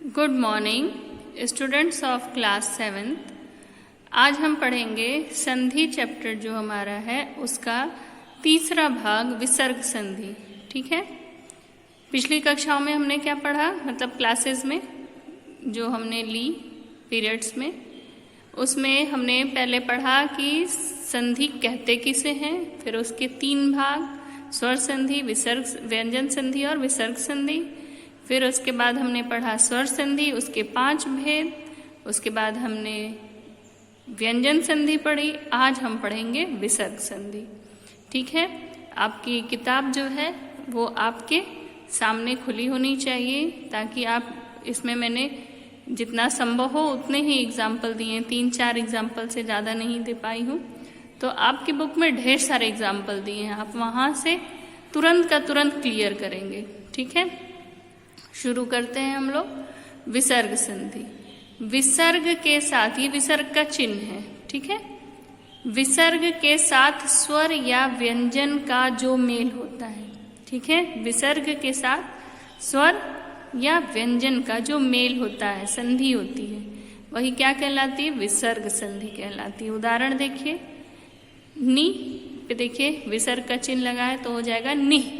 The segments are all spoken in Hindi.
Good morning students of class 7th। आज हम पढ़ेंगे संधि चैप्टर जो हमारा है उसका तीसरा भाग विसर्ग संधि। ठीक है, पिछली कक्षाओं में हमने क्या पढ़ा, मतलब क्लासेस में जो हमने ली पीरियड्स में, उसमें हमने पहले पढ़ा कि संधि कहते किसे हैं, फिर उसके 3 भाग, स्वर संधि, विसर्ग व्यंजन संधि और विसर्ग संधि। फिर उसके बाद हमने पढ़ा स्वर संधि, उसके 5 भेद। उसके बाद हमने व्यंजन संधि पढ़ी। आज हम पढ़ेंगे विसर्ग संधि। ठीक है, आपकी किताब जो है वो आपके सामने खुली होनी चाहिए ताकि आप इसमें मैंने जितना संभव हो उतने ही एग्जाम्पल दिए, 3-4 एग्जाम्पल से ज़्यादा नहीं दे पाई हूँ। तो आपकी बुक में ढेर सारे एग्जाम्पल दिए हैं, आप वहाँ से तुरंत का तुरंत क्लियर करेंगे। ठीक है, शुरू करते हैं हम लोग। विसर्ग संधि, विसर्ग के साथ, ये विसर्ग का चिन्ह है। ठीक है, विसर्ग के साथ स्वर या व्यंजन का जो मेल होता है। ठीक है, विसर्ग के साथ स्वर या व्यंजन का जो मेल होता है, संधि होती है, वही क्या कहलाती है, विसर्ग संधि कहलाती है। उदाहरण देखिए, नि पे देखिए विसर्ग का चिन्ह लगा है तो हो जाएगा निह।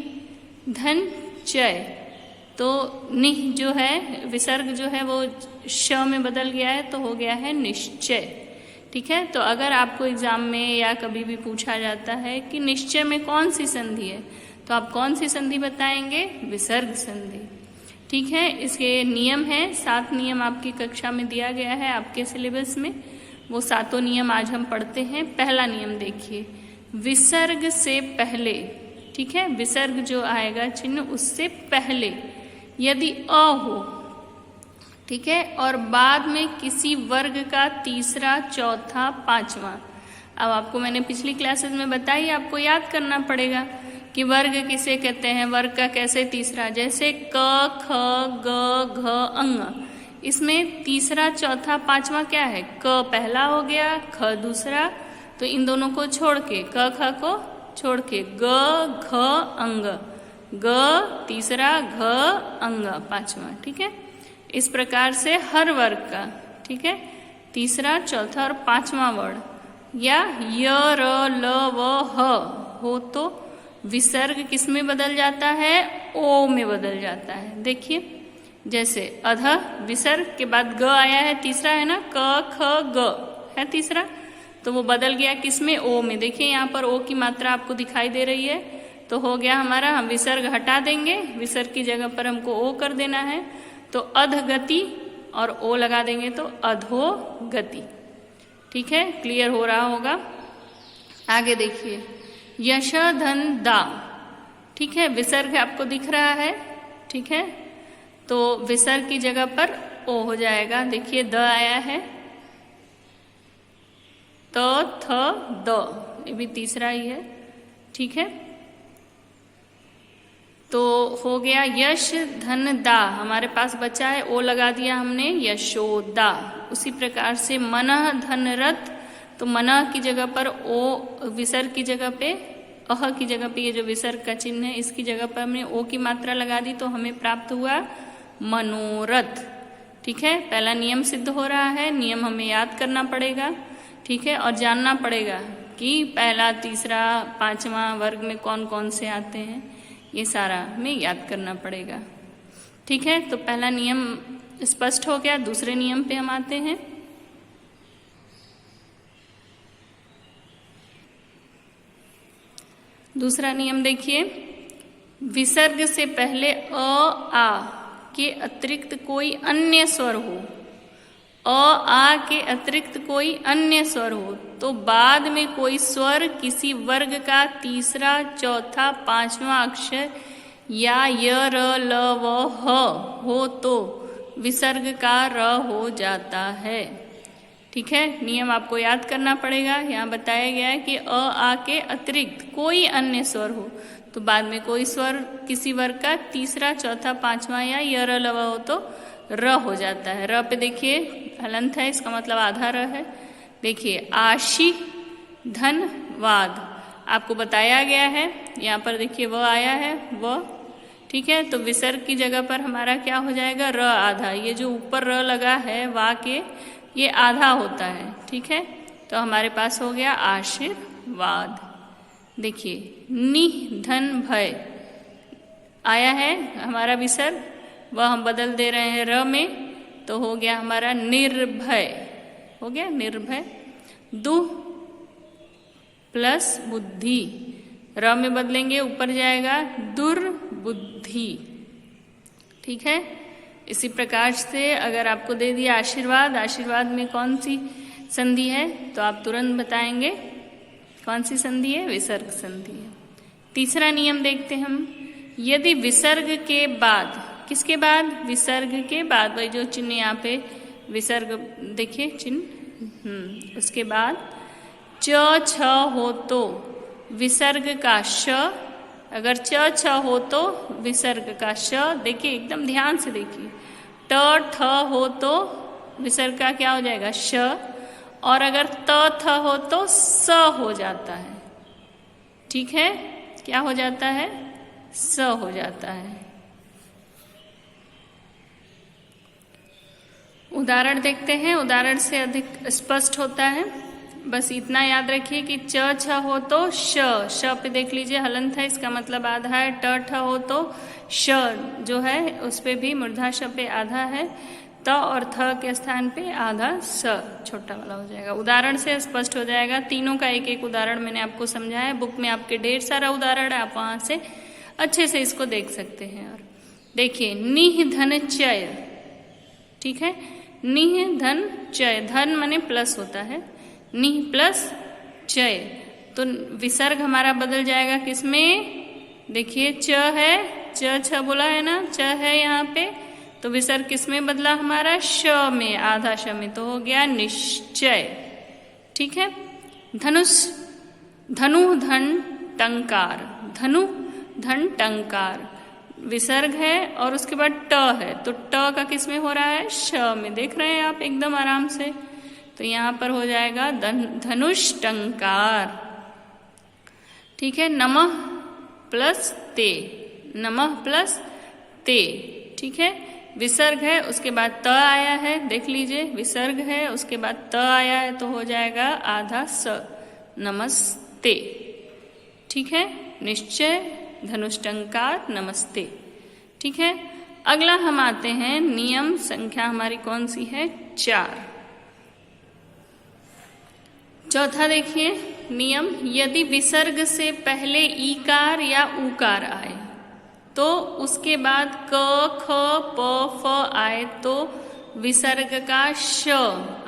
धन चय, तो निह जो है विसर्ग जो है वो श में बदल गया है तो हो गया है निश्चय। ठीक है, तो अगर आपको एग्जाम में या कभी भी पूछा जाता है कि निश्चय में कौन सी संधि है, तो आप कौन सी संधि बताएंगे, विसर्ग संधि। ठीक है, इसके नियम हैं, 7 नियम आपकी कक्षा में दिया गया है आपके सिलेबस में, वो 7 नियम आज हम पढ़ते हैं। पहला नियम देखिए, विसर्ग से पहले, ठीक है, विसर्ग जो आएगा चिन्ह उससे पहले यदि अ हो, ठीक है, और बाद में किसी वर्ग का तीसरा, चौथा, पांचवा। अब आपको मैंने पिछली क्लासेस में बताई, आपको याद करना पड़ेगा कि वर्ग किसे कहते हैं, वर्ग का कैसे तीसरा, जैसे क, ख, ग, घ, अंग। इसमें तीसरा, चौथा, पांचवा क्या है, क पहला हो गया, ख दूसरा, तो इन दोनों को छोड़ के, क ख को छोड़ के ग, घ, अंग, ग तीसरा, घ अंग पांचवा। ठीक है, इस प्रकार से हर वर्ग का, ठीक है, तीसरा, चौथा और पांचवा वर्ड या य, र, ल, व, ह हो तो विसर्ग किस में बदल जाता है, ओ में बदल जाता है। देखिए, जैसे अध विसर्ग के बाद ग आया है, तीसरा है ना, क, ख, ग है तीसरा, तो वो बदल गया किस में, ओ में। देखिए यहाँ पर ओ की मात्रा आपको दिखाई दे रही है, तो हो गया हमारा, हम विसर्ग हटा देंगे, विसर्ग की जगह पर हमको ओ कर देना है, तो अधगति और ओ लगा देंगे तो अधोगति। ठीक है, क्लियर हो रहा होगा। आगे देखिए, यश, धन, दा। ठीक है, विसर्ग आपको दिख रहा है, ठीक है, तो विसर्ग की जगह पर ओ हो जाएगा। देखिए द आया है, त, थ, द, ये भी तीसरा ही है। ठीक है, तो हो गया यश, धन, दा, हमारे पास बचा है ओ लगा दिया हमने, यशोदा। उसी प्रकार से मनः, धन, रथ, तो मनः की जगह पर ओ, विसर्ग की जगह पे अह की जगह पे ये जो विसर्ग का चिन्ह है इसकी जगह पर हमने ओ की मात्रा लगा दी, तो हमें प्राप्त हुआ मनोरथ। ठीक है, पहला नियम सिद्ध हो रहा है, नियम हमें याद करना पड़ेगा। ठीक है, और जानना पड़ेगा कि पहला, तीसरा, पांचवा वर्ग में कौन कौन से आते हैं, ये सारा हमें याद करना पड़ेगा। ठीक है, तो पहला नियम स्पष्ट हो गया। दूसरे नियम पे हम आते हैं। दूसरा नियम देखिए, विसर्ग से पहले अ, आ के अतिरिक्त कोई अन्य स्वर हो, अ, आ के अतिरिक्त कोई अन्य स्वर हो, तो बाद में कोई स्वर किसी वर्ग का तीसरा, चौथा, पांचवा अक्षर या य, र, ल, व, ह हो तो विसर्ग का र हो जाता है। ठीक है, नियम आपको याद करना पड़ेगा। यहाँ बताया गया है कि अ, आ के अतिरिक्त कोई अन्य स्वर हो, तो बाद में कोई स्वर किसी वर्ग का तीसरा, चौथा, पांचवा या य, र, ल, व हो तो र हो जाता है। र पे देखिए हलंत है, इसका मतलब आधा र है। देखिए आशी, धन, वाद, आपको बताया गया है। यहाँ पर देखिए व आया है, व, ठीक है, तो विसर्ग की जगह पर हमारा क्या हो जाएगा, र आधा। ये जो ऊपर र लगा है वा के, ये आधा होता है। ठीक है, तो हमारे पास हो गया आशीर्वाद। देखिए नि धन भय आया है हमारा विसर्ग, वह हम बदल दे रहे हैं र में, तो हो गया हमारा निर्भय, हो गया निर्भय। दु प्लस बुद्धि, र में बदलेंगे ऊपर जाएगा दुर्बुद्धि। ठीक है, इसी प्रकार से अगर आपको दे दिया आशीर्वाद, आशीर्वाद में कौन सी संधि है तो आप तुरंत बताएंगे कौन सी संधि है, विसर्ग संधि है। तीसरा नियम देखते हैं हम, यदि विसर्ग के बाद, किसके बाद, विसर्ग के बाद, वही जो चिन्ह यहाँ पे विसर्ग देखिए चिन्ह, उसके बाद च छ हो तो विसर्ग का श, अगर च छ हो तो विसर्ग का श, देखिए एकदम ध्यान से देखिए, ट ठ हो तो विसर्ग का क्या हो जाएगा श, और अगर त थ हो तो स हो जाता है। ठीक है, क्या हो जाता है, स हो जाता है। उदाहरण देखते हैं, उदाहरण से अधिक स्पष्ट होता है। बस इतना याद रखिए कि च छ हो तो श, श पे देख लीजिए हलंत है, इसका मतलब आधा है। ट ठ हो तो श जो है उस पे भी मूर्धा श पे आधा है, त और थ के स्थान पे आधा स छोटा वाला हो जाएगा। उदाहरण से स्पष्ट हो जाएगा। तीनों का एक एक उदाहरण मैंने आपको समझाया, बुक में आपके ढेर सारा उदाहरण है, आप वहां से अच्छे से इसको देख सकते हैं। और देखिए निह धन चय, ठीक है, निह धन चय, धन माने प्लस होता है, निह प्लस चय, तो विसर्ग हमारा बदल जाएगा किसमें, देखिए च है, च छ बोला है ना, च है यहाँ पे, तो विसर्ग किसमें बदला हमारा, श में, आधा श में, तो हो गया निश्चय। ठीक है, धनुष, धनु धन टंकार, धनु धन टंकार विसर्ग है और उसके बाद ट है, तो ट का किसमें हो रहा है, श में, देख रहे हैं आप एकदम आराम से, तो यहाँ पर हो जाएगा धनुष टंकार। ठीक है, नमः प्लस ते, नमः प्लस ते, ठीक है, विसर्ग है उसके बाद त आया है, देख लीजिए विसर्ग है उसके बाद त आया है, तो हो जाएगा आधा स, नमस्ते। ठीक है, निश्चय, धनुष टंकार, नमस्ते। ठीक है, अगला हम आते हैं, नियम संख्या हमारी कौन सी है, 4। चौथा देखिए नियम, यदि विसर्ग से पहले ईकार या ऊकार आए तो उसके बाद क ख प फ आए तो विसर्ग का श,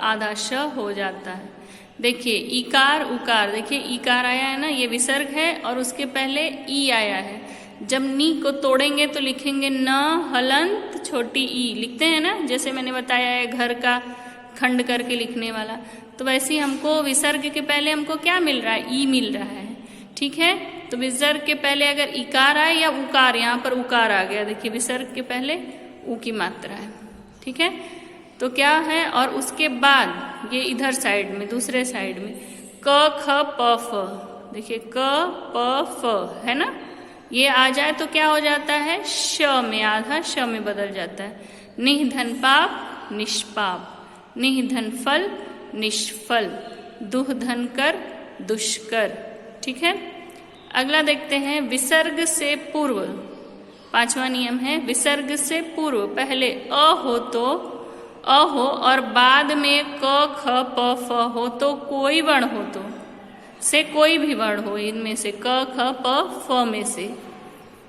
आधा श हो जाता है। देखिए ईकार उकार, देखिए ईकार आया है ना, ये विसर्ग है और उसके पहले ई आया है। जब नी को तोड़ेंगे तो लिखेंगे न हलंत छोटी ई, लिखते हैं ना, जैसे मैंने बताया है घर का खंड करके लिखने वाला, तो वैसे ही हमको विसर्ग के पहले हमको क्या मिल रहा है, ई मिल रहा है। ठीक है, तो विसर्ग के पहले अगर इकार आए या उकार, यहाँ पर उकार आ गया, देखिए विसर्ग के पहले ऊ की मात्रा है। ठीक है, तो क्या है, और उसके बाद ये इधर साइड में, दूसरे साइड में क ख प फ, देखिए क प फ है ना, ये आ जाए तो क्या हो जाता है, श में, आधा श में बदल जाता है। निह धन पाप निष्पाप, निह धन फल निष्फल, दुह धन कर दुष्कर। ठीक है, अगला देखते हैं, विसर्ग से पूर्व, 5वां नियम है, विसर्ग से पूर्व पहले अ हो तो अ हो और बाद में क ख प फ हो तो कोई वर्ण हो तो, से कोई भी वर्ण हो इनमें से, क ख प फ में से।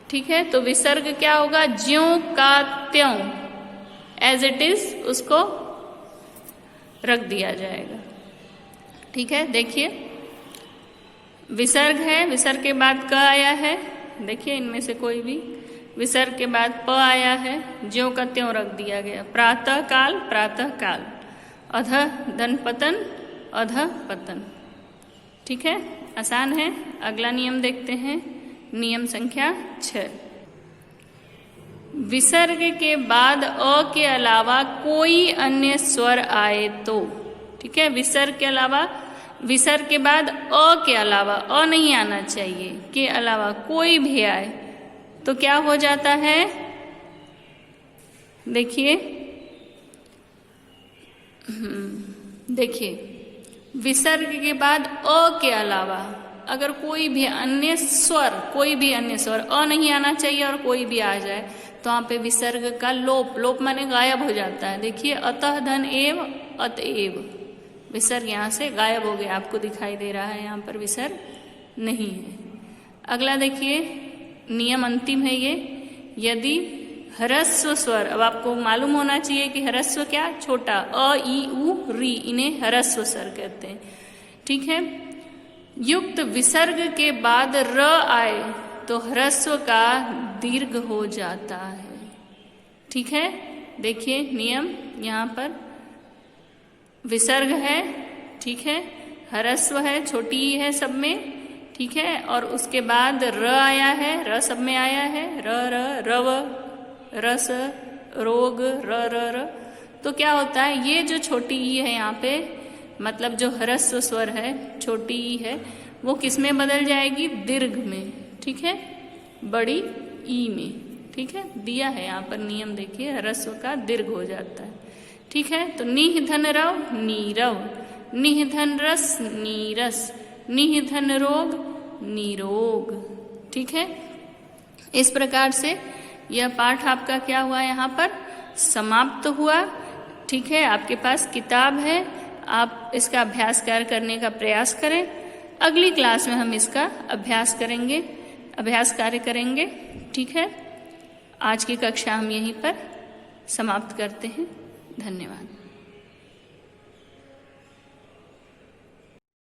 ठीक है, तो विसर्ग क्या होगा, ज्यों का त्यों, एज इट इज उसको रख दिया जाएगा। ठीक है, देखिए विसर्ग है, विसर्ग के बाद क आया है, देखिए इनमें से कोई भी, विसर्ग के बाद प आया है, ज्यों का त्यों रख दिया गया। प्रातः काल प्रातः काल, अधः धन पतन अधः पतन। ठीक है, आसान है। अगला नियम देखते हैं, नियम संख्या 6। विसर्ग के बाद अ के अलावा कोई अन्य स्वर आए तो, ठीक है, विसर्ग के अलावा, विसर्ग के बाद अ के अलावा, अ नहीं आना चाहिए, के अलावा कोई भी आए तो क्या हो जाता है, देखिए देखिए विसर्ग के बाद अ के अलावा अगर कोई भी अन्य स्वर अ नहीं आना चाहिए और कोई भी आ जाए तो वहां पे विसर्ग का लोप माने गायब हो जाता है। देखिए अतः धन एव अतएव, विसर्ग यहाँ से गायब हो गया, आपको दिखाई दे रहा है यहाँ पर विसर्ग नहीं है। अगला देखिए नियम अंतिम है ये, यदि ह्रस्व स्वर, अब आपको मालूम होना चाहिए कि ह्रस्व क्या, छोटा अ ई उ री, इन्हें ह्रस्व स्वर कहते हैं, ठीक है। युक्त विसर्ग के बाद र आए तो ह्रस्व का दीर्घ हो जाता है, ठीक है। देखिए नियम, यहाँ पर विसर्ग है, ठीक है, ह्रस्व है, छोटी ही है सब में, ठीक है, और उसके बाद र आया है, र सब में आया है, रव, रस, रोग, र, तो क्या होता है, ये जो छोटी ई है यहाँ पे, मतलब जो ह्रस्व स्वर है, छोटी ई है, वो किस में बदल जाएगी, दीर्घ में, ठीक है, बड़ी ई में, ठीक है, दिया है यहाँ पर नियम, देखिए ह्रस्व का दीर्घ हो जाता है, ठीक है। तो निह धन रव नीरव, निह धन रस नीरस, निह धन रोग निरोग, ठीक है। इस प्रकार से यह पाठ आपका क्या हुआ, यहाँ पर समाप्त हुआ, ठीक है। आपके पास किताब है, आप इसका अभ्यास कार्य करने का प्रयास करें। अगली क्लास में हम इसका अभ्यास कार्य करेंगे, ठीक है। आज की कक्षा हम यहीं पर समाप्त करते हैं। धन्यवाद।